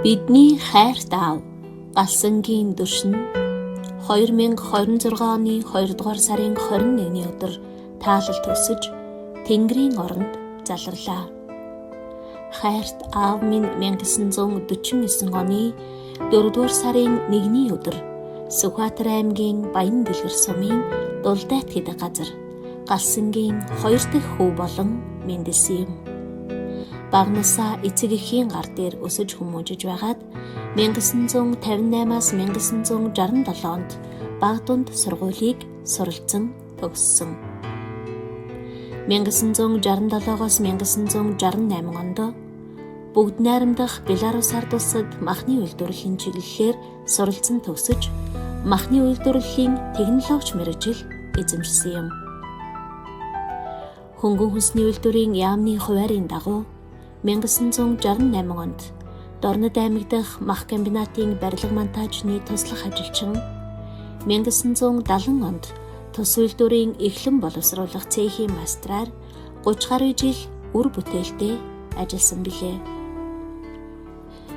Бидний хайрт аав галсангийн дүршин 2026 оны 2 дугаар сарын 21-ний өдөр таалал төгсөж Тэнгэрийн оронд заларлаа. Хайрт аав минь 1949 оны 4 дугаар сарын 1-ний өдөр Сүхбаатар аймгийн Баян Дэлгэр сумын Дулдайт гэдэг газар галсангийн 2 дахь хүү болон мэндэлсэн юм. Багнасаа эцэг эхийн гар дээр өсөж хүмүүжиж байгаад 1958-аас 1967 онд Багдунд сургуулийг суралцсан төгссөн. 1967-оос 1968 онд Бүгд найрамдах Беларусь ард улсад махны үйлдвэрлэлийн чиглэлээр суралцсан төгсөж махны үйлдвэрлэлийн технологич мэргэжил эзэмшсэн юм. Хөнгөн хүнсний үйлдвэрийн яамны хуваарийн дагуу 1968 онд Дорнод аймаг дахь мах комбинатын барилга монтажны туслах ажилчин, 1970 онд тус үйлдвэрийн эхлэн боловсруулах цехийн мастраар 30 гаруй жил үр бүтээлтэй ажилласан билээ.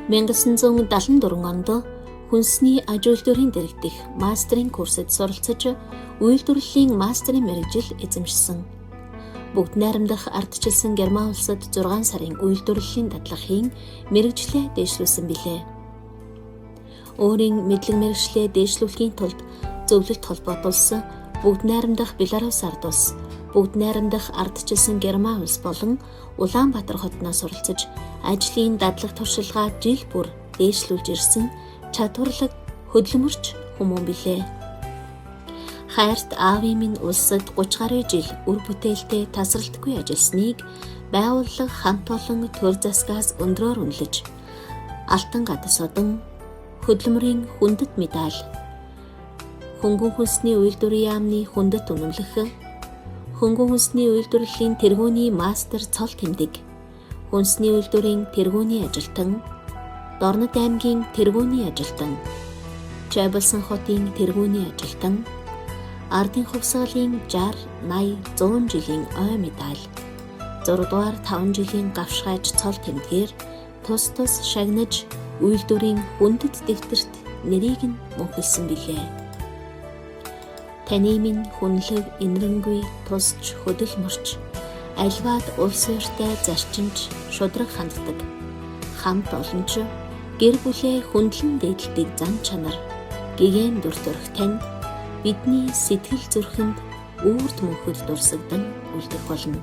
1974 онд хүнсний аж үйлдвэрийн дэргэдэх мастрын курсэд суралцаж үйлдвэрлэлийн мастрын мэргэжил эзэмшсэн. Бүгд найрамдах ардчилсан Герман улсад 6 сарын үйлдвэрлэлийн дадлахын мэргэжлээ дээшлүүлсэн билээ. Өөрийн мэдлэг мэргэжлээ дээшлүүлэхийн тулд зөвлөлт холбоотулсан Бүгд найрамдах Беларусь ард улс, Бүгд найрамдах ардчилсан Герман улс болон Улаанбаатар хотноос суралцаж ажлын дадлах туршилгаа жил бүр дээшлүүлж ирсэн чадварлаг хөдөлмөрч хүмүүн билээ. Хайрт аавын минь улсад 30 гаруй жил үр бүтээлтэй тасралтгүй ажилласныг байгууллага хамт олон төр засгаас өндрөөр үнэлж, Алтан гадас одан хөдөлмөрийн хүндэт медаль, хөнгөн хүнсний үйлдвэрийн яамны хүндэт үнэмлэх, хөнгөн хүнсний үйлдвэрлэлийн тэргүүний мастер цол тэмдэг, хүнсний үйлдвэрийн тэргүүний ажилтан, Дорнод аймгийн тэргүүний ажилтан, Чайбалсан хотын тэргүүний ажилтан, Ардын хувьсгалын 60, 80, 100 жилийн ой медаль, 6 дугаар 5 жилийн гавшгайж цол тэмдгээр тус шагнаж үйлдвэрийн хүндэт дэвтэрт нэрийг нь мөнхөлсөн билээ. Таны минь хүнлэг инрэнгүй тусч хөдөлмөрч альваад улс ууртай зарчимж шудраг ханддаг хамт олонч гэр бүлээ хүндлэн дээдэлдэг зан чанар гэгээн дүртөрх тань бидний сэтгэл зүрхэнд үрд мөнхөд дурсагдан үлдэх болно.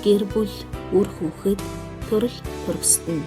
Гэр бүл, үр хүүхэд, төрөл төрөстөн